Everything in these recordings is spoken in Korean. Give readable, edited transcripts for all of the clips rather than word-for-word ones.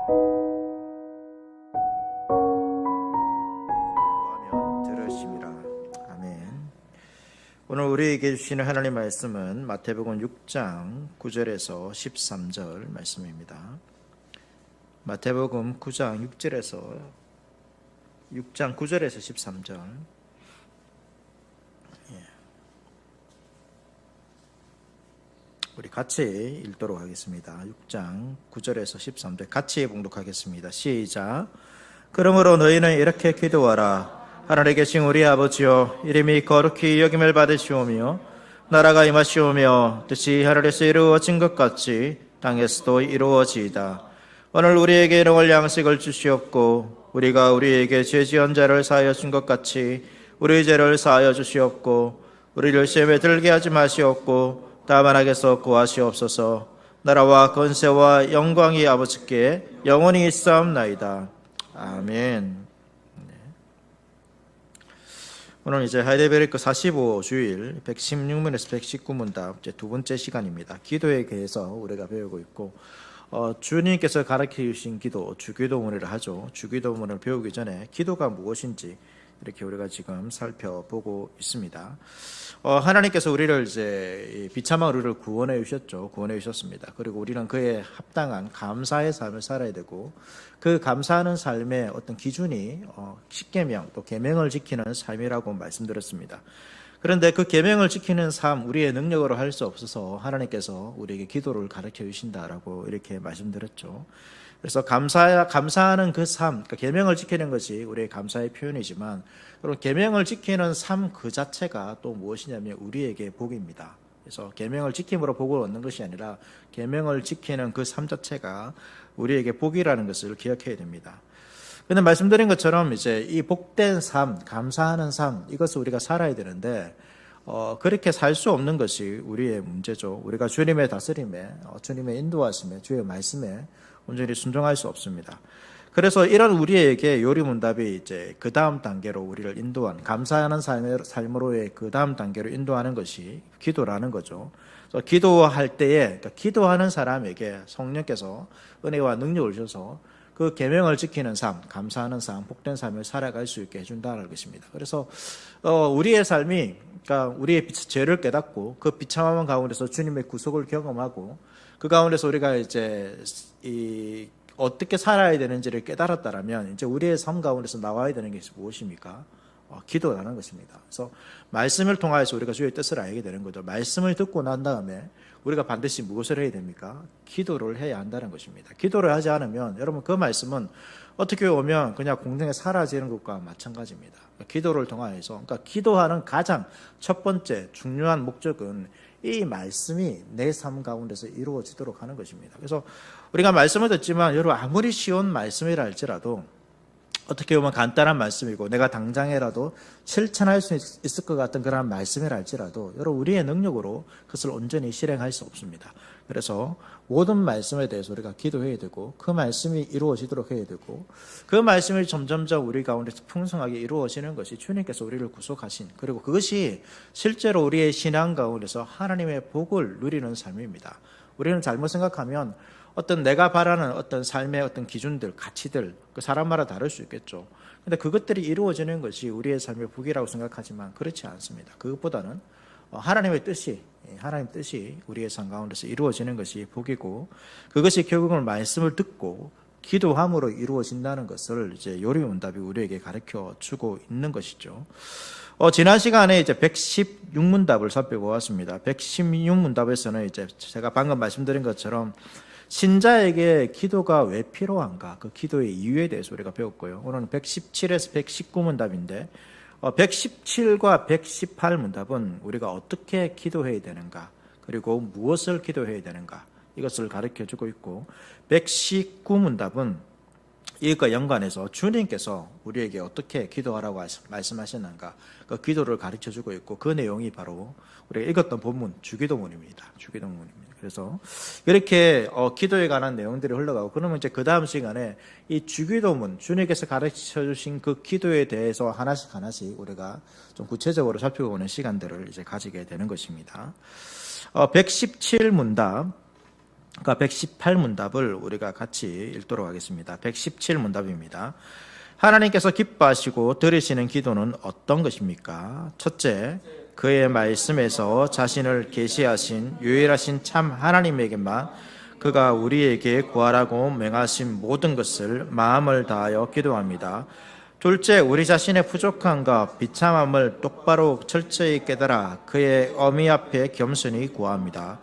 하면 들으심이라. 아멘. 오늘 우리에게 주시는 하나님 말씀은 마태복음 6장 9절에서 13절 말씀입니다. 마태복음 6장 9절에서 13절. 우리 같이 읽도록 하겠습니다. 6장 9절에서 13절 같이 봉독하겠습니다. 시작. 그러므로 너희는 이렇게 기도하라. 하늘에 계신 우리 아버지여, 이름이 거룩히 여김을 받으시오며 나라가 임하시오며 뜻이 하늘에서 이루어진 것 같이 땅에서도 이루어지이다. 오늘 우리에게 일용할 양식을 주시옵고 우리가 우리에게 죄 지은 자를 사하여 준 것 같이 우리 죄를 사하여 주시옵고 우리를 시험에 들게 하지 마시옵고 다만 악에서 구하시옵소서. 나라와 권세와 영광이 아버지께 영원히 있사옵나이다. 아멘. 오늘 이제 하이델베르크 45주일 116문에서 119문답 이제 두 번째 시간입니다. 기도에 대해서 우리가 배우고 있고 주님께서 가르쳐 주신 기도, 주기도문이라 하죠. 주기도문을 배우기 전에 기도가 무엇인지 이렇게 우리가 지금 살펴보고 있습니다. 하나님께서 우리를 이제 비참한 우리를 구원해 주셨죠. 구원해 주셨습니다. 그리고 우리는 그에 합당한 감사의 삶을 살아야 되고 그 감사하는 삶의 어떤 기준이 십계명 또 계명을 지키는 삶이라고 말씀드렸습니다. 그런데 그 계명을 지키는 삶 우리의 능력으로 할 수 없어서 하나님께서 우리에게 기도를 가르쳐 주신다라고 이렇게 말씀드렸죠. 그래서 감사하는 그 삶, 그러니까 계명을 지키는 것이 우리의 감사의 표현이지만, 그리고 계명을 지키는 삶 그 자체가 또 무엇이냐면 우리에게 복입니다. 그래서 계명을 지킴으로 복을 얻는 것이 아니라 계명을 지키는 그 삶 자체가 우리에게 복이라는 것을 기억해야 됩니다. 그런데 말씀드린 것처럼 이제 이 복된 삶, 감사하는 삶, 이것을 우리가 살아야 되는데 그렇게 살 수 없는 것이 우리의 문제죠. 우리가 주님의 다스림에, 주님의 인도하심에, 주의 말씀에 온전히 순종할 수 없습니다. 그래서 이런 우리에게 요리문답이 이제 그 다음 단계로 우리를 인도한 감사하는 삶으로의 그 다음 단계로 인도하는 것이 기도라는 거죠. 그래서 기도할 때에 그러니까 기도하는 사람에게 성령께서 은혜와 능력을 주셔서 그 계명을 지키는 삶, 감사하는 삶, 복된 삶을 살아갈 수 있게 해준다는 것입니다. 그래서 우리의 삶이 그러니까 우리의 죄를 깨닫고 그 비참함 가운데서 주님의 구속을 경험하고 그 가운데서 우리가 이제 어떻게 살아야 되는지를 깨달았다라면 이제 우리의 삶 가운데서 나와야 되는 것이 무엇입니까? 기도라는 것입니다. 그래서 말씀을 통하여서 우리가 주의 뜻을 알게 되는 거죠. 말씀을 듣고 난 다음에 우리가 반드시 무엇을 해야 됩니까? 기도를 해야 한다는 것입니다. 기도를 하지 않으면 여러분 그 말씀은 어떻게 보면 그냥 공중에 사라지는 것과 마찬가지입니다. 기도를 통하여서 그러니까 기도하는 가장 첫 번째 중요한 목적은 이 말씀이 내 삶 가운데서 이루어지도록 하는 것입니다. 그래서 우리가 말씀을 듣지만 여러분 아무리 쉬운 말씀이라 할지라도 어떻게 보면 간단한 말씀이고 내가 당장에라도 실천할 수 있을 것 같은 그런 말씀이라 할지라도 여러분 우리의 능력으로 그것을 온전히 실행할 수 없습니다. 그래서 모든 말씀에 대해서 우리가 기도해야 되고 그 말씀이 이루어지도록 해야 되고 그 말씀이 점점점 우리 가운데서 풍성하게 이루어지는 것이 주님께서 우리를 구속하신 그리고 그것이 실제로 우리의 신앙 가운데서 하나님의 복을 누리는 삶입니다. 우리는 잘못 생각하면 어떤 내가 바라는 어떤 삶의 어떤 기준들, 가치들, 그 사람마다 다를 수 있겠죠. 근데 그것들이 이루어지는 것이 우리의 삶의 복이라고 생각하지만 그렇지 않습니다. 그것보다는 하나님의 뜻이 우리의 삶 가운데서 이루어지는 것이 복이고 그것이 결국은 말씀을 듣고 기도함으로 이루어진다는 것을 이제 요리문답이 우리에게 가르쳐 주고 있는 것이죠. 지난 시간에 이제 116문답을 살펴보았습니다. 116문답에서는 이제 제가 방금 말씀드린 것처럼 신자에게 기도가 왜 필요한가? 그 기도의 이유에 대해서 우리가 배웠고요. 오늘은 117에서 119문답인데 117과 118문답은 우리가 어떻게 기도해야 되는가? 그리고 무엇을 기도해야 되는가? 이것을 가르쳐주고 있고 119문답은 이것과 연관해서 주님께서 우리에게 어떻게 기도하라고 말씀하셨는가? 그 기도를 가르쳐주고 있고 그 내용이 바로 우리가 읽었던 본문 주기도문입니다. 주기도문입니다. 그래서 이렇게 기도에 관한 내용들이 흘러가고 그러면 이제 그 다음 시간에 이 주기도문 주님께서 가르쳐주신 그 기도에 대해서 하나씩 우리가 좀 구체적으로 살펴보는 시간들을 이제 가지게 되는 것입니다. 117문답 그러니까 118문답을 우리가 같이 읽도록 하겠습니다. 117문답입니다. 하나님께서 기뻐하시고 들으시는 기도는 어떤 것입니까? 첫째, 그의 말씀에서 자신을 계시하신 유일하신 참 하나님에게만 그가 우리에게 구하라고 명하신 모든 것을 마음을 다하여 기도합니다. 둘째, 우리 자신의 부족함과 비참함을 똑바로 철저히 깨달아 그의 어미 앞에 겸손히 구합니다.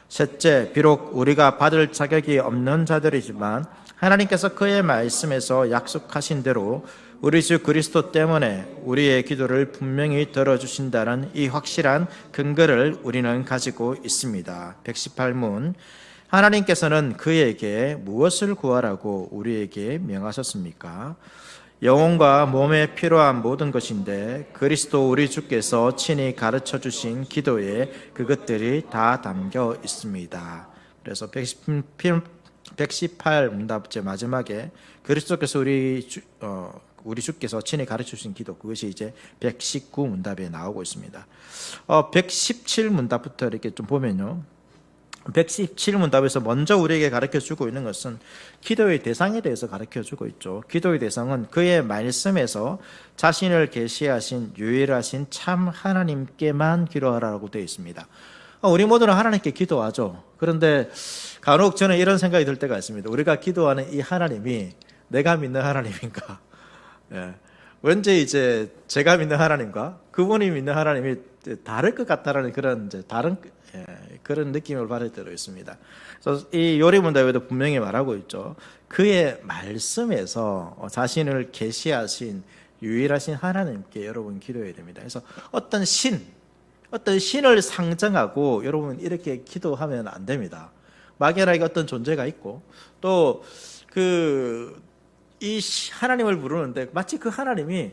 셋째, 비록 우리가 받을 자격이 없는 자들이지만 하나님께서 그의 말씀에서 약속하신 대로 우리 주 그리스도 때문에 우리의 기도를 분명히 들어주신다는 이 확실한 근거를 우리는 가지고 있습니다. 118문, 하나님께서는 그에게 무엇을 구하라고 우리에게 명하셨습니까? 영혼과 몸에 필요한 모든 것인데 그리스도 우리 주께서 친히 가르쳐 주신 기도에 그것들이 다 담겨 있습니다. 그래서 118문답제 마지막에 그리스도께서 우리 주께서 친히 가르쳐 주신 기도, 그것이 이제 119문답에 나오고 있습니다. 117문답부터 이렇게 좀 보면요, 117문답에서 먼저 우리에게 가르쳐주고 있는 것은 기도의 대상에 대해서 가르쳐주고 있죠. 기도의 대상은 그의 말씀에서 자신을 계시하신 유일하신 참 하나님께만 기도하라고 되어 있습니다. 우리 모두는 하나님께 기도하죠. 그런데 간혹 저는 이런 생각이 들 때가 있습니다. 우리가 기도하는 이 하나님이 내가 믿는 하나님인가? 예. 왠지 이제 제가 믿는 하나님과 그분이 믿는 하나님이 다를 것 같다라는 그런 이제 다른 그런 느낌을 받을 때도 있습니다. 그래서 이 요리문답에도 분명히 말하고 있죠. 그의 말씀에서 자신을 계시하신 유일하신 하나님께 여러분 기도해야 됩니다. 그래서 어떤 신을 상정하고 여러분 이렇게 기도하면 안 됩니다. 막연하게 어떤 존재가 있고 또 이 하나님을 부르는데 마치 그 하나님이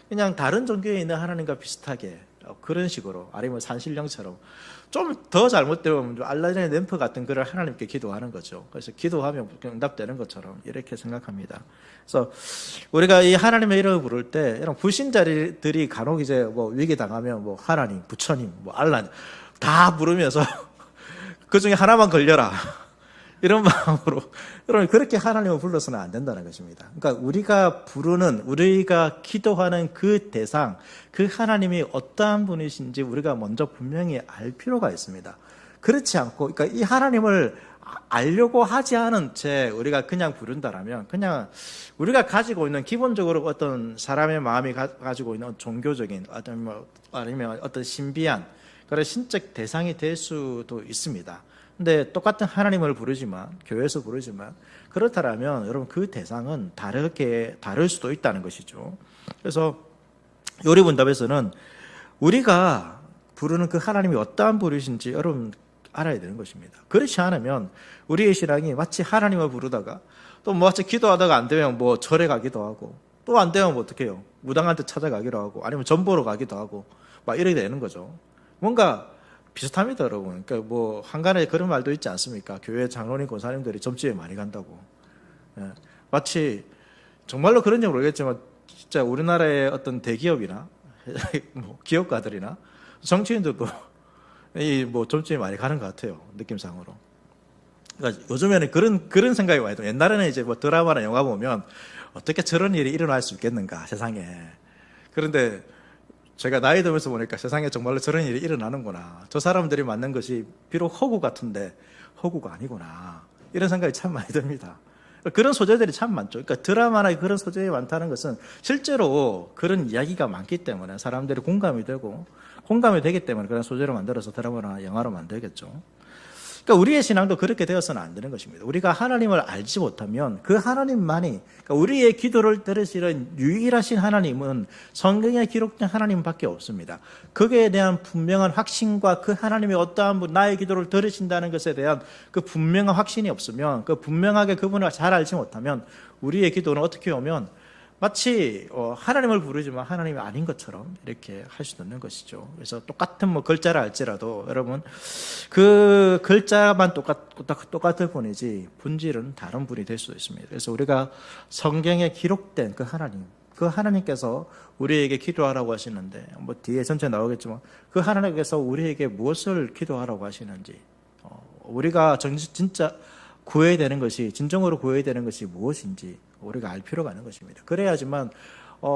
그냥 다른 종교에 있는 하나님과 비슷하게 그런 식으로, 아니면 산신령처럼 좀 더 잘못되면 알라딘의 램프 같은 그런 하나님께 기도하는 거죠. 그래서 기도하면 응답되는 것처럼 이렇게 생각합니다. 그래서 우리가 이 하나님의 이름을 부를 때 이런 불신자들이 간혹 이제 뭐 위기 당하면 뭐 하나님, 부처님, 뭐 알라 다 부르면서 그 중에 하나만 걸려라 이런 마음으로, 여러분 그렇게 하나님을 불러서는 안 된다는 것입니다. 그러니까 우리가 기도하는 그 대상, 그 하나님이 어떠한 분이신지 우리가 먼저 분명히 알 필요가 있습니다. 그렇지 않고, 그러니까 이 하나님을 알려고 하지 않은 채 우리가 그냥 부른다라면, 그냥 우리가 가지고 있는 기본적으로 어떤 사람의 마음이 가지고 있는 종교적인 아니면 어떤 신비한 그런 신적 대상이 될 수도 있습니다. 근데 똑같은 하나님을 부르지만, 교회에서 부르지만, 그렇다면 여러분 그 대상은 다를 수도 있다는 것이죠. 그래서 요리문답에서는 우리가 부르는 그 하나님이 어떠한 분이신지 여러분 알아야 되는 것입니다. 그렇지 않으면 우리의 신앙이 마치 하나님을 부르다가 또 마치 기도하다가 안 되면 뭐 절에 가기도 하고, 또 안 되면 뭐 어떻게 해요? 무당한테 찾아가기도 하고, 아니면 전보러 가기도 하고 막 이렇게 되는 거죠. 뭔가 비슷합니다, 여러분. 그러니까 뭐 한간에 그런 말도 있지 않습니까? 교회 장로님, 권사님들이 점집에 많이 간다고. 예. 마치 정말로 그런지 모르겠지만 진짜 우리나라의 어떤 대기업이나 뭐 기업가들이나 정치인들도 이 뭐 점집에 많이 가는 것 같아요, 느낌상으로. 그러니까 요즘에는 그런 생각이 와요. 옛날에는 이제 뭐 드라마나 영화 보면 어떻게 저런 일이 일어날 수 있겠는가, 세상에. 그런데 제가 나이 들면서 보니까 세상에 정말로 저런 일이 일어나는구나. 저 사람들이 만든 것이 비록 허구 같은데 허구가 아니구나. 이런 생각이 참 많이 듭니다. 그런 소재들이 참 많죠. 그러니까 드라마나 그런 소재가 많다는 것은 실제로 그런 이야기가 많기 때문에 사람들이 공감이 되기 때문에 그런 소재로 만들어서 드라마나 영화로 만들겠죠. 그러니까 우리의 신앙도 그렇게 되어서는 안 되는 것입니다. 우리가 하나님을 알지 못하면 그 하나님만이, 그러니까 우리의 기도를 들으시는 유일하신 하나님은 성경에 기록된 하나님밖에 없습니다. 거기에 대한 분명한 확신과 그 하나님이 어떠한 분, 나의 기도를 들으신다는 것에 대한 그 분명한 확신이 없으면, 그 분명하게 그분을 잘 알지 못하면 우리의 기도는 어떻게 오면 마치 하나님을 부르지만 하나님이 아닌 것처럼 이렇게 할 수도 있는 것이죠. 그래서 똑같은 뭐 글자를 알지라도 여러분 그 글자만 똑같을 뿐이지 본질은 다른 분이 될 수도 있습니다. 그래서 우리가 성경에 기록된 그 하나님께서 우리에게 기도하라고 하시는데, 뭐 뒤에 전체 나오겠지만 그 하나님께서 우리에게 무엇을 기도하라고 하시는지, 우리가 진짜 구해야 되는 것이, 진정으로 구해야 되는 것이 무엇인지 우리가 알 필요가 있는 것입니다. 그래야지만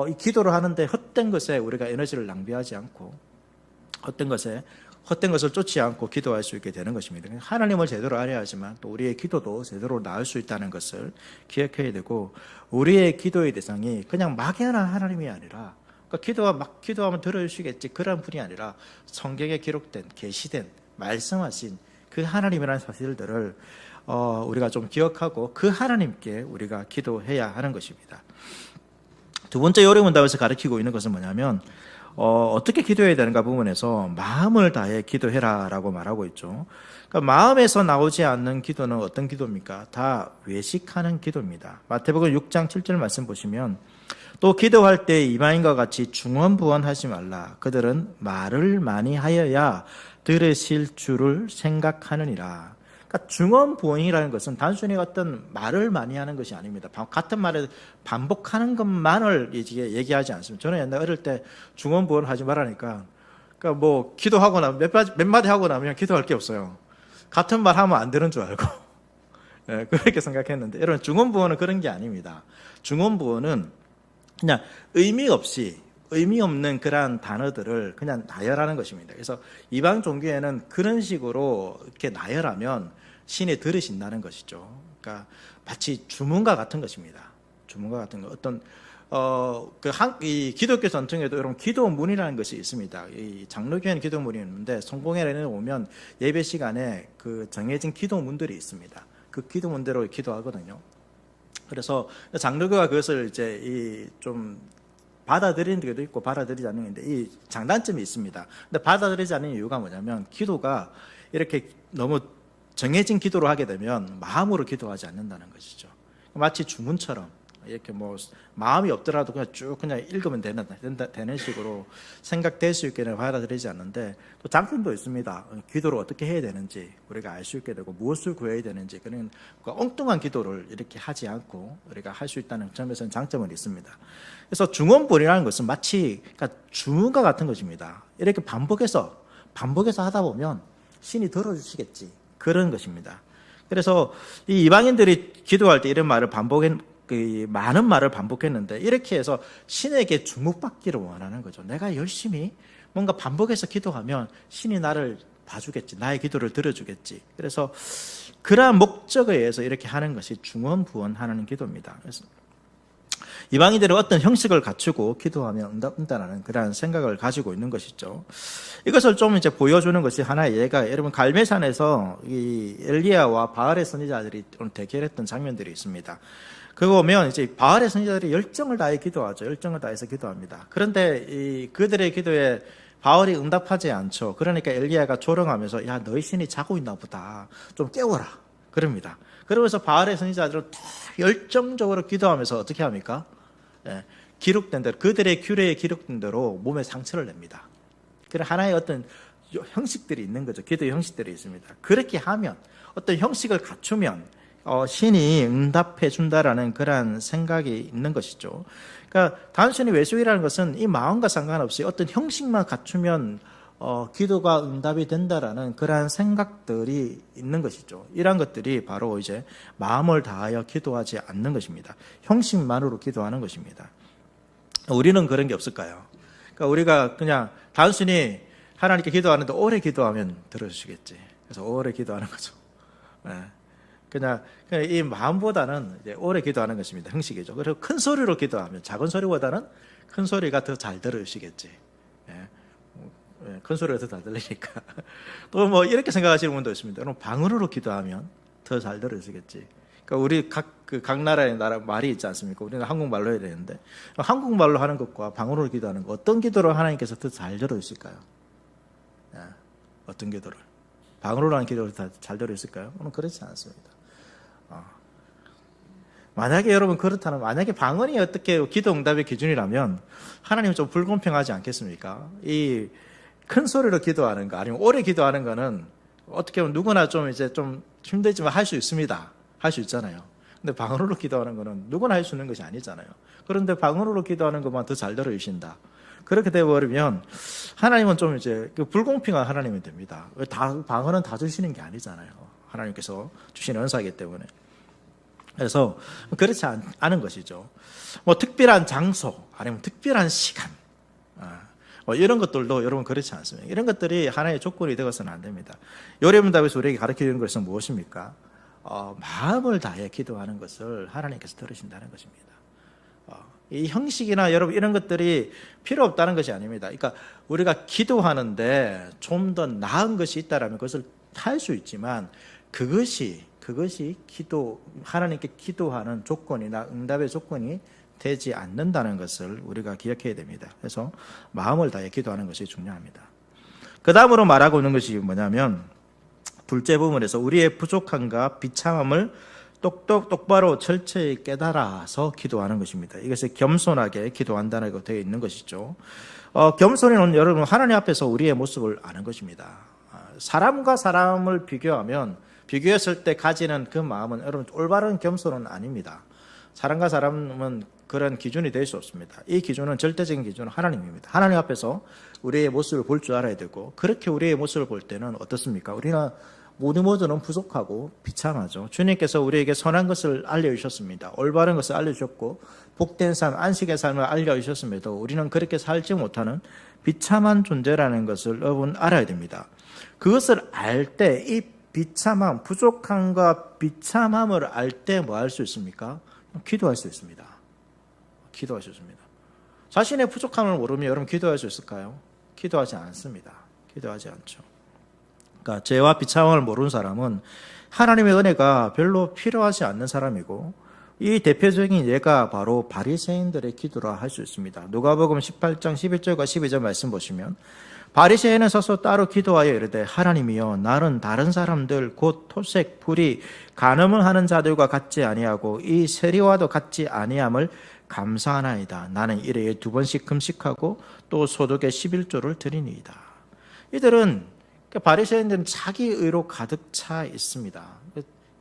이 기도를 하는데 헛된 것에 우리가 에너지를 낭비하지 않고 헛된 것을 쫓지 않고 기도할 수 있게 되는 것입니다. 하나님을 제대로 알아야지만 또 우리의 기도도 제대로 나을 수 있다는 것을 기억해야 되고, 우리의 기도의 대상이 그냥 막연한 하나님이 아니라, 그러니까 막 기도하면 들어주시겠지 그런 분이 아니라 성경에 기록된, 계시된, 말씀하신 그 하나님이라는 사실들을 우리가 좀 기억하고 그 하나님께 우리가 기도해야 하는 것입니다. 두 번째 요리문답에서 가르치고 있는 것은 뭐냐면 어떻게 기도해야 되는가 부분에서 마음을 다해 기도해라라고 말하고 있죠. 그러니까 마음에서 나오지 않는 기도는 어떤 기도입니까? 다 외식하는 기도입니다. 마태복음 6장 7절 말씀 보시면, 또 기도할 때 이방인과 같이 중언부언하지 말라. 그들은 말을 많이 하여야 들으실 줄을 생각하느니라. 그러니까 중언부언이라는 것은 단순히 어떤 말을 많이 하는 것이 아닙니다. 같은 말을 반복하는 것만을 얘기하지 않습니다. 저는 옛날 어릴 때 중언부언 하지 말라니까, 그러니까 뭐 기도하고 나면 몇 마디 하고 나면 기도할 게 없어요. 같은 말 하면 안 되는 줄 알고 네, 그렇게 생각했는데, 여러분 중언부언은 그런 게 아닙니다. 중언부언은 그냥 의미 없는 그러한 단어들을 그냥 나열하는 것입니다. 그래서 이방 종교에는 그런 식으로 이렇게 나열하면 신이 들으신다는 것이죠. 그러니까 마치 주문과 같은 것입니다. 주문과 같은 거. 어떤 이 기독교 전통에도 이런 기도문이라는 것이 있습니다. 이 장로교회는 기도문이 있는데 성공회에는 오면 예배 시간에 그 정해진 기도문들이 있습니다. 그 기도문대로 기도하거든요. 그래서 장로교가 그것을 이제 좀 받아들이는 데도 있고 받아들이지 않는 데 이 장단점이 있습니다. 근데 받아들이지 않는 이유가 뭐냐면, 기도가 이렇게 너무 정해진 기도로 하게 되면 마음으로 기도하지 않는다는 것이죠. 마치 주문처럼 이렇게 뭐 마음이 없더라도 그냥 쭉 그냥 읽으면 되는 식으로 생각될 수 있게 받아들이지 않는데, 또 장점도 있습니다. 기도를 어떻게 해야 되는지 우리가 알 수 있게 되고, 무엇을 구해야 되는지, 그런 엉뚱한 기도를 이렇게 하지 않고 우리가 할 수 있다는 점에서는 장점은 있습니다. 그래서 중언부언이라는 것은 마치 그러니까 주문과 같은 것입니다. 이렇게 반복해서 하다 보면 신이 들어주시겠지, 그런 것입니다. 그래서 이 이방인들이 기도할 때 이런 말을 많은 말을 반복했는데, 이렇게 해서 신에게 주목받기를 원하는 거죠. 내가 열심히 뭔가 반복해서 기도하면 신이 나를 봐주겠지, 나의 기도를 들어주겠지. 그래서 그러한 목적에 의해서 이렇게 하는 것이 중언부언하는 기도입니다. 그래서 이방인들은 어떤 형식을 갖추고 기도하면 응답한다는 그러한 생각을 가지고 있는 것이죠. 이것을 좀 이제 보여주는 것이 하나의 예가, 여러분 갈멜산에서 이 엘리야와 바알의 선지자들이 대결했던 장면들이 있습니다. 그거 보면 이제 바알의 선지자들이 열정을 다해 기도하죠. 열정을 다해서 기도합니다. 그런데 그들의 기도에 바알이 응답하지 않죠. 그러니까 엘리야가 조롱하면서, 야, 너희 신이 자고 있나 보다, 좀 깨워라, 그럽니다. 그러면서 바알의 선지자들은 다 열정적으로 기도하면서 어떻게 합니까? 기록된 대로, 그들의 규례에 기록된 대로 몸에 상처를 냅니다. 그런 하나의 어떤 형식들이 있는 거죠. 기도의 형식들이 있습니다. 그렇게 하면, 어떤 형식을 갖추면 신이 응답해 준다라는 그런 생각이 있는 것이죠. 그러니까 단순히 외식이라는 것은 이 마음과 상관없이 어떤 형식만 갖추면 기도가 응답이 된다라는 그러한 생각들이 있는 것이죠. 이러한 것들이 바로 이제 마음을 다하여 기도하지 않는 것입니다. 형식만으로 기도하는 것입니다. 우리는 그런 게 없을까요? 그러니까 우리가 그냥 단순히 하나님께 기도하는데 오래 기도하면 들어주시겠지. 그래서 오래 기도하는 거죠. 그냥 이 마음보다는 이제 오래 기도하는 것입니다. 형식이죠. 그리고 큰 소리로 기도하면 작은 소리보다는 큰 소리가 더 잘 들어주시겠지. 큰 소리가 더 잘 들리니까. 또 뭐 이렇게 생각하시는 분도 있습니다. 그럼 방언으로 기도하면 더 잘 들어주시겠지. 그러니까 우리 각 나라의 말이 있지 않습니까? 우리는 한국말로 해야 되는데, 한국말로 하는 것과 방언으로 기도하는 것, 어떤 기도를 하나님께서 더 잘 들어주실까요? 어떤 기도를? 방언으로 하는 기도를 더 잘 들어주실까요? 그렇지 않습니다. 만약에 여러분 그렇다면, 만약에 방언이 어떻게 기도 응답의 기준이라면 하나님은 좀 불공평하지 않겠습니까? 이 큰 소리로 기도하는 거, 아니면 오래 기도하는 거는 어떻게 보면 누구나 좀 이제 좀 힘들지만 할 수 있습니다. 할 수 있잖아요. 근데 방언으로 기도하는 거는 누구나 할 수 있는 것이 아니잖아요. 그런데 방언으로 기도하는 것만 더 잘 들어주신다. 그렇게 되어버리면 하나님은 좀 이제 불공평한 하나님이 됩니다. 방언은 다 주시는 게 아니잖아요. 하나님께서 주신 은사이기 때문에. 그래서 그렇지 않은 것이죠. 뭐 특별한 장소 아니면 특별한 시간 이런 것들도 여러분 그렇지 않습니다. 이런 것들이 하나의 조건이 되어서는 안 됩니다. 요레문답에서 우리에게 가르쳐주는 것은 무엇입니까? 마음을 다해 기도하는 것을 하나님께서 들으신다는 것입니다. 이 형식이나 여러분 이런 것들이 필요 없다는 것이 아닙니다. 그러니까 우리가 기도하는데 좀 더 나은 것이 있다라면 그것을 할 수 있지만 그것이 하나님께 기도하는 조건이나 응답의 조건이 되지 않는다는 것을 우리가 기억해야 됩니다. 그래서 마음을 다해 기도하는 것이 중요합니다. 그 다음으로 말하고 있는 것이 뭐냐면 둘째 부분에서 우리의 부족함과 비참함을 똑바로 철저히 깨달아서 기도하는 것입니다. 이것을 겸손하게 기도한다고 되어 있는 것이죠. 겸손은 여러분 하나님 앞에서 우리의 모습을 아는 것입니다. 사람과 사람을 비교했을 때 가지는 그 마음은 여러분 올바른 겸손은 아닙니다. 사람과 사람은 그런 기준이 될 수 없습니다. 이 기준은 절대적인 기준은 하나님입니다. 하나님 앞에서 우리의 모습을 볼 줄 알아야 되고 그렇게 우리의 모습을 볼 때는 어떻습니까? 우리는 모두는 부족하고 비참하죠. 주님께서 우리에게 선한 것을 알려주셨습니다. 올바른 것을 알려주셨고 복된 삶, 안식의 삶을 알려주셨음에도 우리는 그렇게 살지 못하는 비참한 존재라는 것을 여러분 알아야 됩니다. 그것을 알 때 이 비참함, 부족함과 비참함을 알 때 뭐 할 수 있습니까? 기도할 수 있습니다. 기도할 수 있습니다. 자신의 부족함을 모르면 여러분 기도할 수 있을까요? 기도하지 않습니다. 기도하지 않죠. 그러니까 죄와 비참함을 모르는 사람은 하나님의 은혜가 별로 필요하지 않는 사람이고 이 대표적인 예가 바로 바리새인들의 기도라 할 수 있습니다. 누가복음 18장 11절과 12절 말씀 보시면 바리새인은 서서 따로 기도하여 이르되 하나님이여 나는 다른 사람들 곧 토색, 불의, 간음을 하는 자들과 같지 아니하고 이 세리와도 같지 아니함을 감사하나이다. 나는 일회에 2번씩 금식하고 또 소득의 11조를 드리니이다. 이들은 바리새인들은 자기의로 가득 차 있습니다.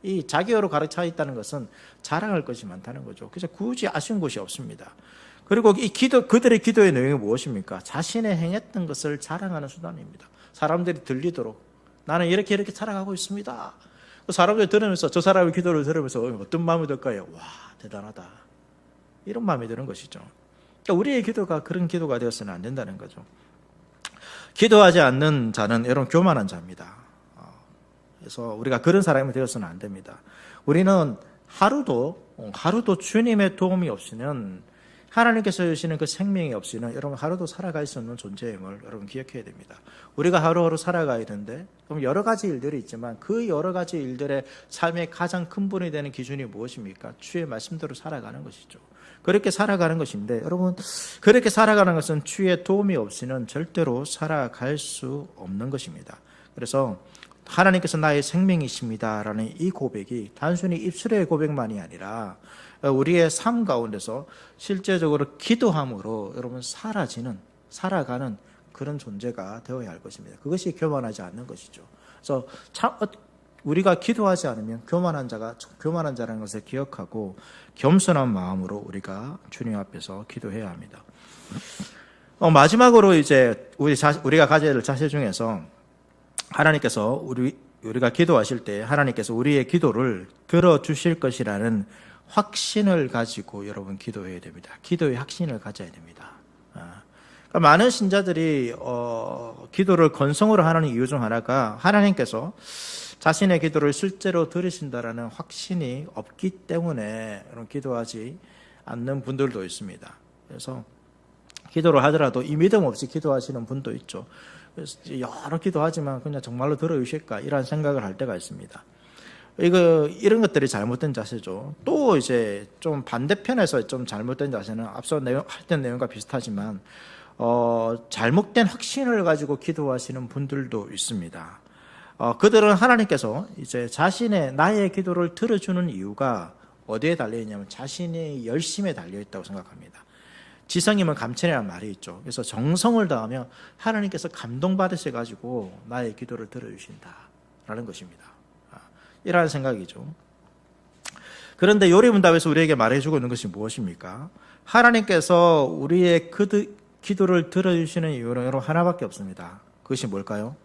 이 자기의로 가득 차 있다는 것은 자랑할 것이 많다는 거죠. 그래서 굳이 아쉬운 것이 없습니다. 그리고 그들의 기도의 내용이 무엇입니까? 자신의 행했던 것을 자랑하는 수단입니다. 사람들이 들리도록 나는 이렇게 살아가고 있습니다. 사람들이 들으면서 저 사람의 기도를 들으면서 어떤 마음이 들까요? 와 대단하다. 이런 마음이 드는 것이죠. 그러니까 우리의 기도가 그런 기도가 되어서는 안 된다는 거죠. 기도하지 않는 자는 여러분 교만한 자입니다. 그래서 우리가 그런 사람이 되어서는 안 됩니다. 우리는 하루도 주님의 도움이 없이는 하나님께서 주시는 그 생명이 없이는 여러분 하루도 살아갈 수 없는 존재임을 여러분 기억해야 됩니다. 우리가 하루하루 살아가야 되는데 그럼 여러 가지 일들이 있지만 그 여러 가지 일들의 삶의 가장 근본이 되는 기준이 무엇입니까? 주의 말씀대로 살아가는 것이죠. 그렇게 살아가는 것인데 여러분 그렇게 살아가는 것은 주의 도움이 없이는 절대로 살아갈 수 없는 것입니다. 그래서 하나님께서 나의 생명이십니다라는 이 고백이 단순히 입술의 고백만이 아니라 우리의 삶 가운데서 실제적으로 기도함으로 여러분 살아가는 그런 존재가 되어야 할 것입니다. 그것이 교만하지 않는 것이죠. 그래서 우리가 기도하지 않으면 교만한 자라는 것을 기억하고 겸손한 마음으로 우리가 주님 앞에서 기도해야 합니다. 마지막으로 이제 우리가 가져야 될 자세 중에서 하나님께서 우리가 기도하실 때 하나님께서 우리의 기도를 들어주실 것이라는 확신을 가지고 여러분 기도해야 됩니다. 기도의 확신을 가져야 됩니다. 그러니까 많은 신자들이 기도를 건성으로 하는 이유 중 하나가 하나님께서 자신의 기도를 실제로 들으신다라는 확신이 없기 때문에 여러분 기도하지 않는 분들도 있습니다. 그래서 기도를 하더라도 이 믿음 없이 기도하시는 분도 있죠. 그래서 여러 기도하지만 그냥 정말로 들어주실까 이런 생각을 할 때가 있습니다. 이런 것들이 잘못된 자세죠. 또 이제 좀 반대편에서 좀 잘못된 자세는 앞서 했던 내용과 비슷하지만 잘못된 확신을 가지고 기도하시는 분들도 있습니다. 그들은 하나님께서 이제 나의 기도를 들어주는 이유가 어디에 달려 있냐면 자신의 열심에 달려 있다고 생각합니다. 지성이면 감천이라는 말이 있죠. 그래서 정성을 다하며 하나님께서 감동받으셔 가지고 나의 기도를 들어주신다라는 것입니다. 이러한 생각이죠. 그런데 요리문답에서 우리에게 말해주고 있는 것이 무엇입니까? 하나님께서 우리의 기도를 들어주시는 이유는 여러분 하나밖에 없습니다. 그것이 뭘까요?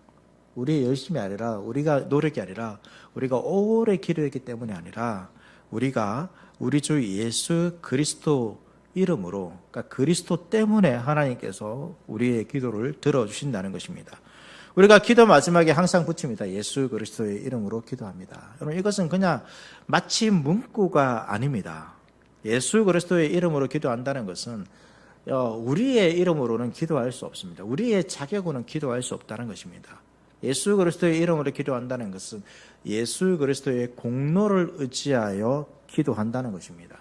우리의 열심이 아니라, 우리가 노력이 아니라, 우리가 오래 기도했기 때문이 아니라, 우리가 우리 주 예수 그리스도 이름으로, 그러니까 그리스도 때문에 하나님께서 우리의 기도를 들어주신다는 것입니다. 우리가 기도 마지막에 항상 붙입니다. 예수 그리스도의 이름으로 기도합니다. 여러분, 이것은 그냥 마치 문구가 아닙니다. 예수 그리스도의 이름으로 기도한다는 것은 우리의 이름으로는 기도할 수 없습니다. 우리의 자격으로는 기도할 수 없다는 것입니다. 예수 그리스도의 이름으로 기도한다는 것은 예수 그리스도의 공로를 의지하여 기도한다는 것입니다.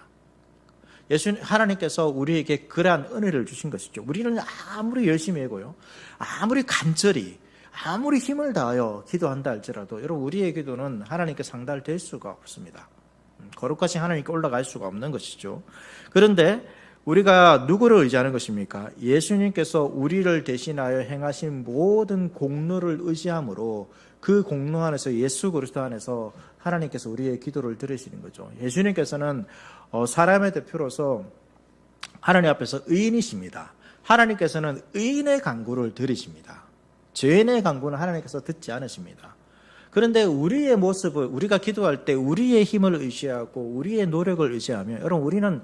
하나님께서 우리에게 그러한 은혜를 주신 것이죠. 우리는 아무리 열심히 하고요, 아무리 간절히, 아무리 힘을 다하여 기도한다 할지라도 여러분, 우리의 기도는 하나님께 상달될 수가 없습니다. 거룩하신 하나님께 올라갈 수가 없는 것이죠. 그런데 우리가 누구를 의지하는 것입니까? 예수님께서 우리를 대신하여 행하신 모든 공로를 의지함으로 그 공로 안에서, 예수 그리스도 안에서 하나님께서 우리의 기도를 들으시는 거죠. 예수님께서는 사람의 대표로서 하나님 앞에서 의인이십니다. 하나님께서는 의인의 간구를 들으십니다. 죄인의 간구는 하나님께서 듣지 않으십니다. 그런데 우리의 모습을, 우리가 기도할 때 우리의 힘을 의지하고 우리의 노력을 의지하면, 여러분, 우리는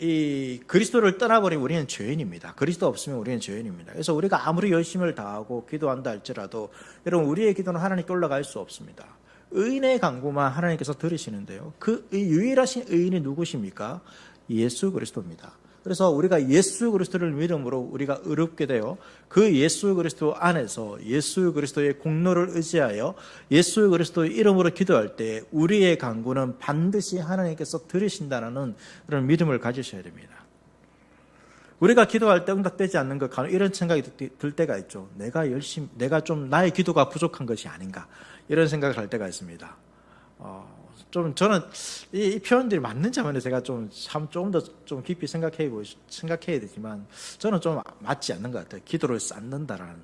이 그리스도를 떠나버리면 우리는 죄인입니다. 그리스도 없으면 우리는 죄인입니다. 그래서 우리가 아무리 열심을 다하고 기도한다 할지라도 여러분, 우리의 기도는 하나님께 올라갈 수 없습니다. 의인의 간구만 하나님께서 들으시는데요, 그 유일하신 의인이 누구십니까? 예수 그리스도입니다. 그래서 우리가 예수 그리스도를 믿음으로 우리가 의롭게 되어 그 예수 그리스도 안에서 예수 그리스도의 공로를 의지하여 예수 그리스도의 이름으로 기도할 때 우리의 간구는 반드시 하나님께서 들으신다는 그런 믿음을 가지셔야 됩니다. 우리가 기도할 때 응답되지 않는 것, 이런 생각이 들 때가 있죠. 내가 좀 나의 기도가 부족한 것이 아닌가, 이런 생각을 할 때가 있습니다. 저는 이 표현들이 맞는지 안 맞는지 제가 좀 더 좀 깊이 생각해야 되지만, 저는 좀 맞지 않는 것 같아요. 기도를 쌓는다라는.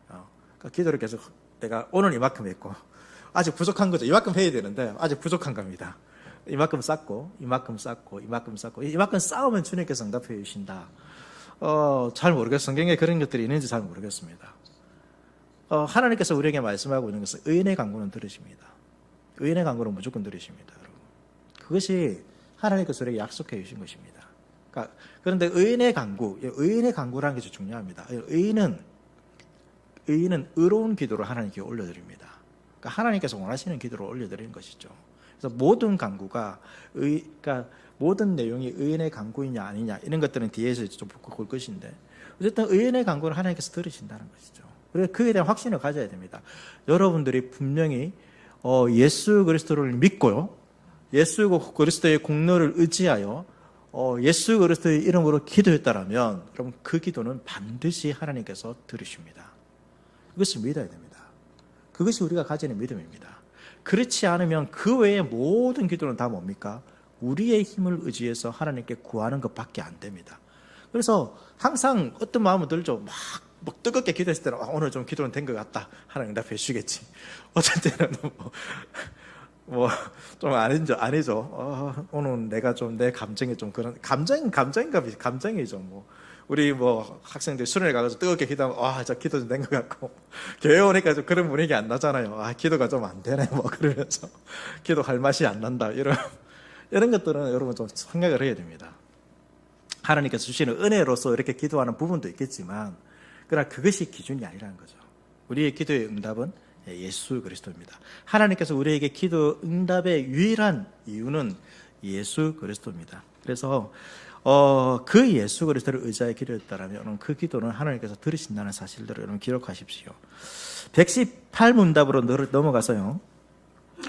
그러니까 기도를 계속 내가 오늘 이만큼 했고, 아직 부족한 거죠. 이만큼 해야 되는데, 아직 부족한 겁니다. 이만큼 쌓고, 이만큼 쌓고, 이만큼 쌓고, 이만큼 쌓으면 주님께서 응답해 주신다. 잘 모르겠어요. 성경에 그런 것들이 있는지 잘 모르겠습니다. 하나님께서 우리에게 말씀하고 있는 것은 의인의 간구는 들으십니다. 의인의 간구는 무조건 들으십니다, 여러분. 그것이 하나님께서 우리에게 약속해 주신 것입니다. 그러니까, 그런데 의인의 간구라는 게 중요합니다. 의인은 의로운 기도를 하나님께 올려드립니다. 그러니까 하나님께서 원하시는 기도를 올려드리는 것이죠. 그래서 모든 간구가 그러니까 모든 내용이 의인의 간구이냐 아니냐, 이런 것들은 뒤에서 좀 볼 것인데, 어쨌든 의인의 간구를 하나님께서 들으신다는 것이죠. 그래서 그에 대한 확신을 가져야 됩니다. 여러분들이 분명히 예수 그리스도를 믿고요, 예수 그리스도의 공로를 의지하여 예수 그리스도의 이름으로 기도했다라면, 여러분, 그 기도는 반드시 하나님께서 들으십니다. 그것을 믿어야 됩니다. 그것이 우리가 가지는 믿음입니다. 그렇지 않으면 그 외의 모든 기도는 다 뭡니까? 우리의 힘을 의지해서 하나님께 구하는 것밖에 안 됩니다. 그래서 항상 어떤 마음은 들죠. 막 뜨겁게 기도했을 때는 오늘 좀 기도는 된 것 같다, 하나님 응답해 주시겠지. 어떤 때는 좀 아니죠. 오늘 내가 좀 내 감정이 좀 그런 감정이죠. 우리 학생들 수련회 가서 뜨겁게 기도하면 저 기도 좀 된 것 같고, 교회 오니까 좀 그런 분위기 안 나잖아요. 기도가 좀 안 되네 그러면서 기도할 맛이 안 난다, 이런 것들은 여러분 좀 생각을 해야 됩니다. 하나님께서 주시는 은혜로서 이렇게 기도하는 부분도 있겠지만, 그러나 그것이 기준이 아니라는 거죠. 우리의 기도의 응답은 예수 그리스도입니다. 하나님께서 우리에게 기도 응답의 유일한 이유는 예수 그리스도입니다. 그래서 그 예수 그리스도를 의지하여 기도했다라면 그 기도는 하나님께서 들으신다는 사실들을 여러분 기록하십시오. 118문답으로 넘어가서요,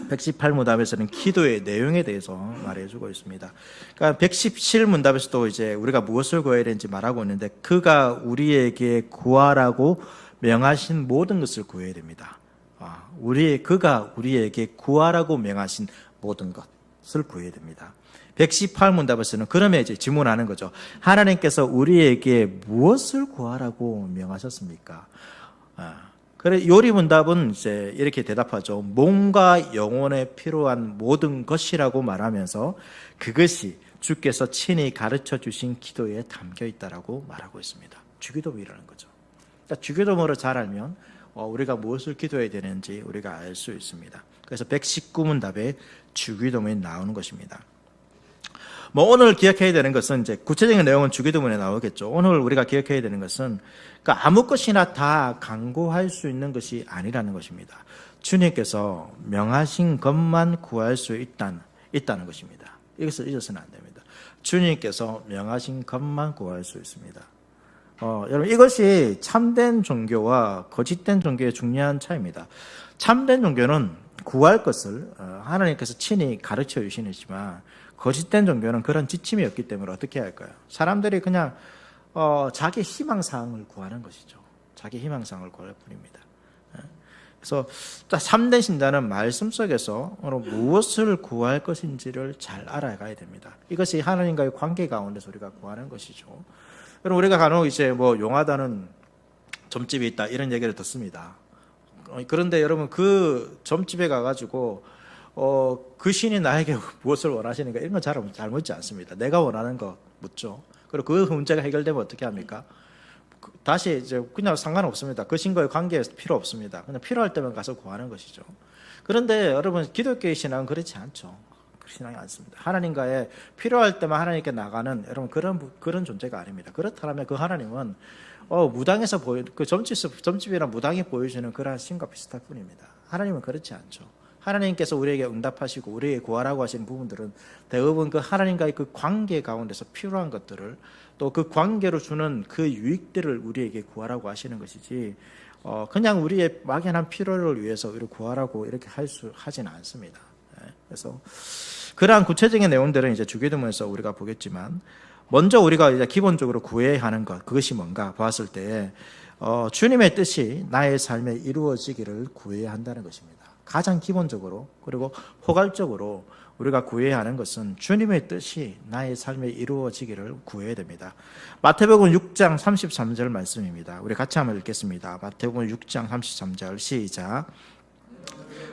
118문답에서는 기도의 내용에 대해서 말해주고 있습니다. 그러니까 117문답에서도 이제 우리가 무엇을 구해야 되는지 말하고 있는데, 그가 우리에게 구하라고 명하신 모든 것을 구해야 됩니다. 그가 우리에게 구하라고 명하신 모든 것을 구해야 됩니다. 118문답에서는 그러면 이제 질문하는 거죠. 하나님께서 우리에게 무엇을 구하라고 명하셨습니까? 그래, 요리문답은 이제 이렇게 대답하죠. 몸과 영혼에 필요한 모든 것이라고 말하면서 그것이 주께서 친히 가르쳐 주신 기도에 담겨 있다라고 말하고 있습니다. 주기도문이라는 거죠. 그러니까 주기도문을 잘 알면 우리가 무엇을 기도해야 되는지 우리가 알 수 있습니다. 그래서 119문답에 주기도문이 나오는 것입니다. 오늘 기억해야 되는 것은 이제 구체적인 내용은 주기도문에 나오겠죠. 오늘 우리가 기억해야 되는 것은 그러니까 아무 것이나 다 강구할 수 있는 것이 아니라는 것입니다. 주님께서 명하신 것만 구할 수 있다는 것입니다. 이것을 잊어서는 안 됩니다. 주님께서 명하신 것만 구할 수 있습니다. 여러분, 이것이 참된 종교와 거짓된 종교의 중요한 차이입니다. 참된 종교는 구할 것을 하나님께서 친히 가르쳐 주시지만, 거짓된 종교는 그런 지침이 없기 때문에 어떻게 할까요? 사람들이 그냥 자기 희망사항을 구하는 것이죠. 자기 희망사항을 구할 뿐입니다. 그래서 참된 신자는 말씀 속에서 무엇을 구할 것인지를 잘 알아가야 됩니다. 이것이 하나님과의 관계 가운데서 우리가 구하는 것이죠. 여러분, 우리가 간혹 이제 용하다는 점집이 있다 이런 얘기를 듣습니다. 그런데 여러분, 그 점집에 가가지고 그 신이 나에게 무엇을 원하시는가 이런 건 잘 묻지 않습니다. 내가 원하는 거 묻죠. 그리고 그 문제가 해결되면 어떻게 합니까? 다시 이제 그냥 상관없습니다. 그 신과의 관계에 필요 없습니다. 그냥 필요할 때만 가서 구하는 것이죠. 그런데 여러분, 기독교의 신앙은 그렇지 않죠. 신앙이 않습니다. 하나님과의 필요할 때만 하나님께 나가는 여러분 그런 존재가 아닙니다. 그렇다면 그 하나님은 무당에서 그 점집이나 무당이 보여주는 그러한 신과 비슷할 뿐입니다. 하나님은 그렇지 않죠. 하나님께서 우리에게 응답하시고 우리에게 구하라고 하시는 부분들은 대부분 그 하나님과의 그 관계 가운데서 필요한 것들을 또 그 관계로 주는 그 유익들을 우리에게 구하라고 하시는 것이지 그냥 우리의 막연한 필요를 위해서 우리를 구하라고 이렇게 하지는 않습니다. 그래서 그러한 구체적인 내용들은 이제 주기도문에서 우리가 보겠지만, 먼저 우리가 이제 기본적으로 구해야 하는 것, 그것이 뭔가 봤을 때 주님의 뜻이 나의 삶에 이루어지기를 구해야 한다는 것입니다. 가장 기본적으로, 그리고 포괄적으로 우리가 구해야 하는 것은 주님의 뜻이 나의 삶에 이루어지기를 구해야 됩니다. 마태복음 6장 33절 말씀입니다. 우리 같이 한번 읽겠습니다. 마태복음 6장 33절 시작.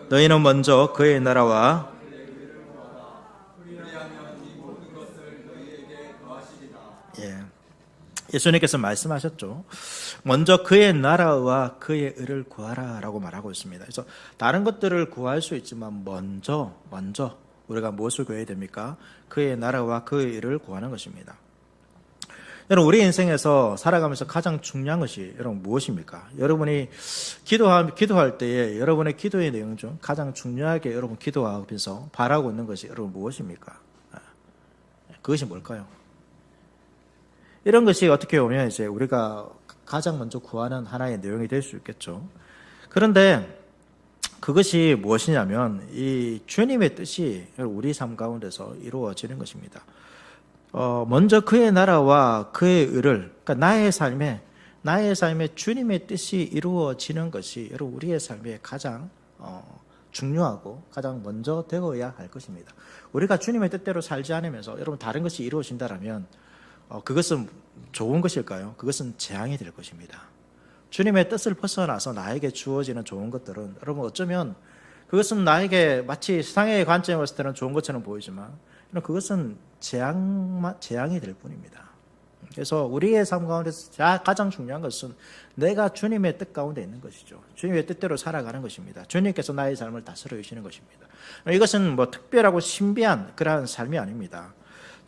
너희는 먼저 그의 나라와 예수님께서 말씀하셨죠. 먼저 그의 나라와 그의 의를 구하라 라고 말하고 있습니다. 그래서 다른 것들을 구할 수 있지만 먼저 우리가 무엇을 구해야 됩니까? 그의 나라와 그의 의를 구하는 것입니다. 여러분, 우리 인생에서 살아가면서 가장 중요한 것이 여러분 무엇입니까? 여러분이 기도할 때에 여러분의 기도의 내용 중 가장 중요하게 여러분 기도하면서 바라고 있는 것이 여러분 무엇입니까? 그것이 뭘까요? 이런 것이 어떻게 보면 이제 우리가 가장 먼저 구하는 하나의 내용이 될 수 있겠죠. 그런데 그것이 무엇이냐면 이 주님의 뜻이 우리 삶 가운데서 이루어지는 것입니다. 먼저 그의 나라와 그의 의를, 그러니까 나의 삶에 주님의 뜻이 이루어지는 것이 여러분 우리의 삶에 가장 중요하고 가장 먼저 되어야 할 것입니다. 우리가 주님의 뜻대로 살지 않으면서 여러분 다른 것이 이루어진다면 그것은 좋은 것일까요? 그것은 재앙이 될 것입니다. 주님의 뜻을 벗어나서 나에게 주어지는 좋은 것들은 여러분 어쩌면 그것은 나에게 마치 세상의 관점에 봤을 때는 좋은 것처럼 보이지만 그것은 재앙이 될 뿐입니다. 그래서 우리의 삶 가운데서 가장 중요한 것은 내가 주님의 뜻 가운데 있는 것이죠. 주님의 뜻대로 살아가는 것입니다. 주님께서 나의 삶을 다스려 주시는 것입니다. 이것은 특별하고 신비한 그러한 삶이 아닙니다.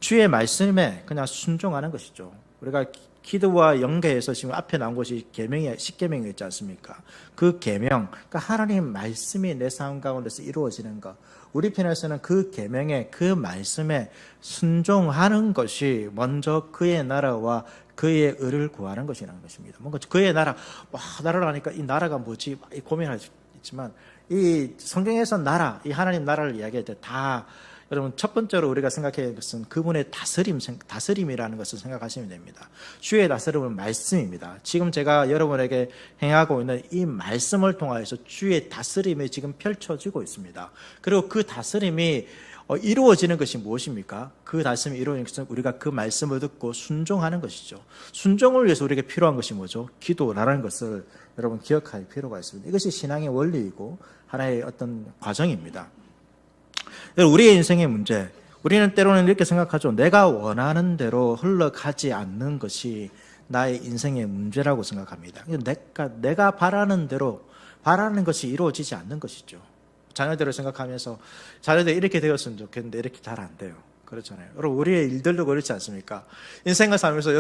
주의 말씀에 그냥 순종하는 것이죠. 우리가 기도와 연계해서 지금 앞에 나온 것이 십계명이 있지 않습니까? 그 계명, 그러니까 하나님 말씀이 내 삶 가운데서 이루어지는 것, 우리 편에서는 그 계명에 그 말씀에 순종하는 것이 먼저 그의 나라와 그의 의를 구하는 것이라는 것입니다. 뭔가 그의 나라를 하니까 이 나라가 뭐지? 고민할 수 있지만 이 성경에서 이 하나님 나라를 이야기할 때 다 여러분 첫 번째로 우리가 생각해야 할 것은 그분의 다스림이라는 것을 생각하시면 됩니다. 주의 다스림은 말씀입니다. 지금 제가 여러분에게 행하고 있는 이 말씀을 통하여서 주의 다스림이 지금 펼쳐지고 있습니다. 그리고 그 다스림이 이루어지는 것이 무엇입니까? 그 다스림이 이루어지는 것은 우리가 그 말씀을 듣고 순종하는 것이죠. 순종을 위해서 우리에게 필요한 것이 뭐죠? 기도라는 것을 여러분 기억할 필요가 있습니다. 이것이 신앙의 원리이고 하나의 어떤 과정입니다. 우리의 인생의 문제, 우리는 때로는 이렇게 생각하죠. 내가 원하는 대로 흘러가지 않는 것이 나의 인생의 문제라고 생각합니다. 내가 바라는 대로 바라는 것이 이루어지지 않는 것이죠. 자녀들을 생각하면서 자녀들이 이렇게 되었으면 좋겠는데 이렇게 잘 안 돼요. 그렇잖아요. 여러분, 우리의 일들도 그렇지 않습니까? 인생을 살면서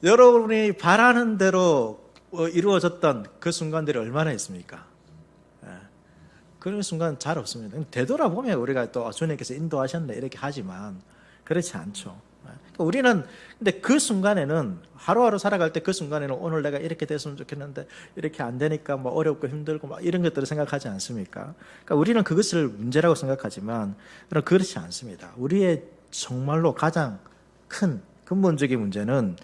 여러분이 바라는 대로 이루어졌던 그 순간들이 얼마나 있습니까? 그런 순간 잘 없습니다. 되돌아보면 우리가 또 주님께서 인도하셨네 이렇게 하지만 그렇지 않죠. 그러니까 우리는 근데 그 순간에는 하루하루 살아갈 때 그 순간에는 오늘 내가 이렇게 됐으면 좋겠는데 이렇게 안 되니까 뭐 어렵고 힘들고 막 이런 것들을 생각하지 않습니까? 그러니까 우리는 그것을 문제라고 생각하지만 그렇지 않습니다. 우리의 정말로 가장 큰 근본적인 문제는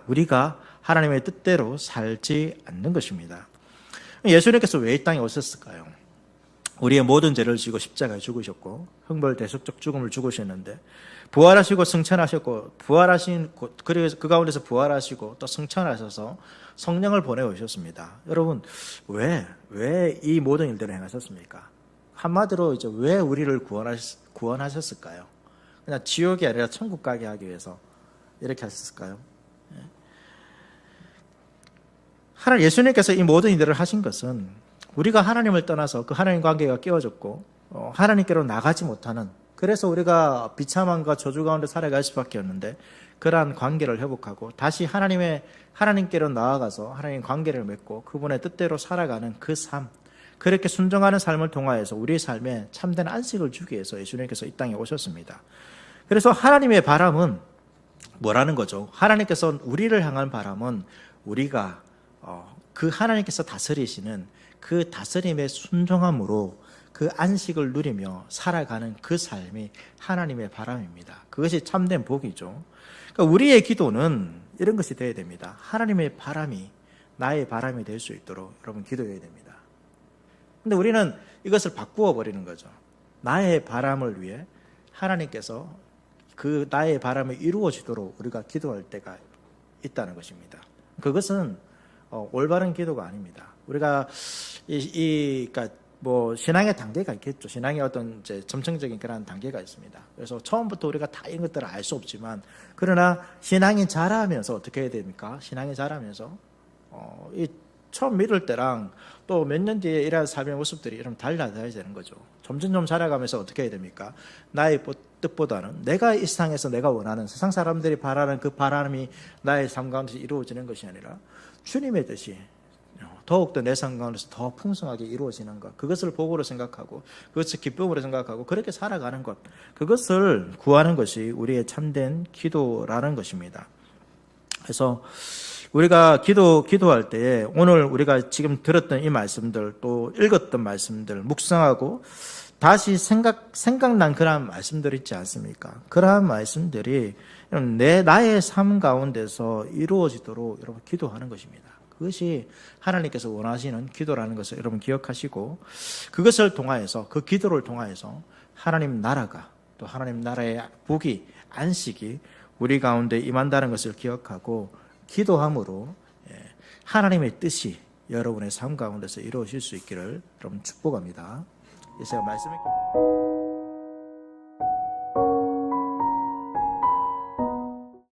우리가 하나님의 뜻대로 살지 않는 것입니다. 예수님께서 왜 이 땅에 오셨을까요? 우리의 모든 죄를 지고 십자가에 죽으셨고 형벌대속적 죽음을 죽으셨는데 부활하시고 승천하셨고 그리고 그 가운데서 부활하시고 또 승천하셔서 성령을 보내오셨습니다. 여러분, 왜 이 모든 일들을 행하셨습니까? 한마디로 이제 왜 우리를 구원하셨을까요? 그냥 지옥이 아니라 천국 가게 하기 위해서 이렇게 하셨을까요? 예수님께서 이 모든 일들을 하신 것은 우리가 하나님을 떠나서 그 하나님 관계가 깨어졌고 하나님께로 나가지 못하는, 그래서 우리가 비참함과 저주 가운데 살아갈 수밖에 없는데 그러한 관계를 회복하고 다시 하나님께로 나아가서 하나님 관계를 맺고 그분의 뜻대로 살아가는 그 삶, 그렇게 순종하는 삶을 통하여서 우리의 삶에 참된 안식을 주기 위해서 예수님께서 이 땅에 오셨습니다. 그래서 하나님의 바람은 뭐라는 거죠? 하나님께서 우리를 향한 바람은 우리가 그 하나님께서 다스리시는 그 다스림의 순종함으로 그 안식을 누리며 살아가는 그 삶이 하나님의 바람입니다. 그것이 참된 복이죠. 그러니까 우리의 기도는 이런 것이 되어야 됩니다. 하나님의 바람이 나의 바람이 될 수 있도록 여러분 기도해야 됩니다. 근데 우리는 이것을 바꾸어 버리는 거죠. 나의 바람을 위해 하나님께서 그 나의 바람이 이루어지도록 우리가 기도할 때가 있다는 것입니다. 그것은 올바른 기도가 아닙니다. 우리가 그러니까 뭐 신앙의 단계가 있겠죠. 신앙의 어떤 이제 점층적인 그런 단계가 있습니다. 그래서 처음부터 우리가 다 이런 것들을 알 수 없지만, 그러나 신앙이 자라면서 어떻게 해야 됩니까? 신앙이 자라면서 이 처음 믿을 때랑 또 몇 년 뒤에 이러한 삶의 모습들이 이러면 달라져야 되는 거죠. 점점 자라가면서 어떻게 해야 됩니까? 나의 뜻보다는 내가 이 세상에서 내가 원하는, 세상 사람들이 바라는 그 바람이 나의 삶 가운데서 이루어지는 것이 아니라 주님의 뜻이 더욱더 내 삶 가운데서 더 풍성하게 이루어지는 것, 그것을 복으로 생각하고 그것을 기쁨으로 생각하고 그렇게 살아가는 것, 그것을 구하는 것이 우리의 참된 기도라는 것입니다. 그래서 우리가 기도할 때에 오늘 우리가 지금 들었던 이 말씀들, 또 읽었던 말씀들 묵상하고 다시 생각난 그러한 말씀들 있지 않습니까? 그러한 말씀들이 나의 삶 가운데서 이루어지도록 여러분 기도하는 것입니다. 그것이 하나님께서 원하시는 기도라는 것을 여러분 기억하시고, 그것을 통하여서, 그 기도를 통하여서 하나님 나라가, 또 하나님 나라의 복이, 안식이 우리 가운데 임한다는 것을 기억하고 기도함으로 하나님의 뜻이 여러분의 삶 가운데서 이루어질 수 있기를 여러분 축복합니다. 이제 말씀을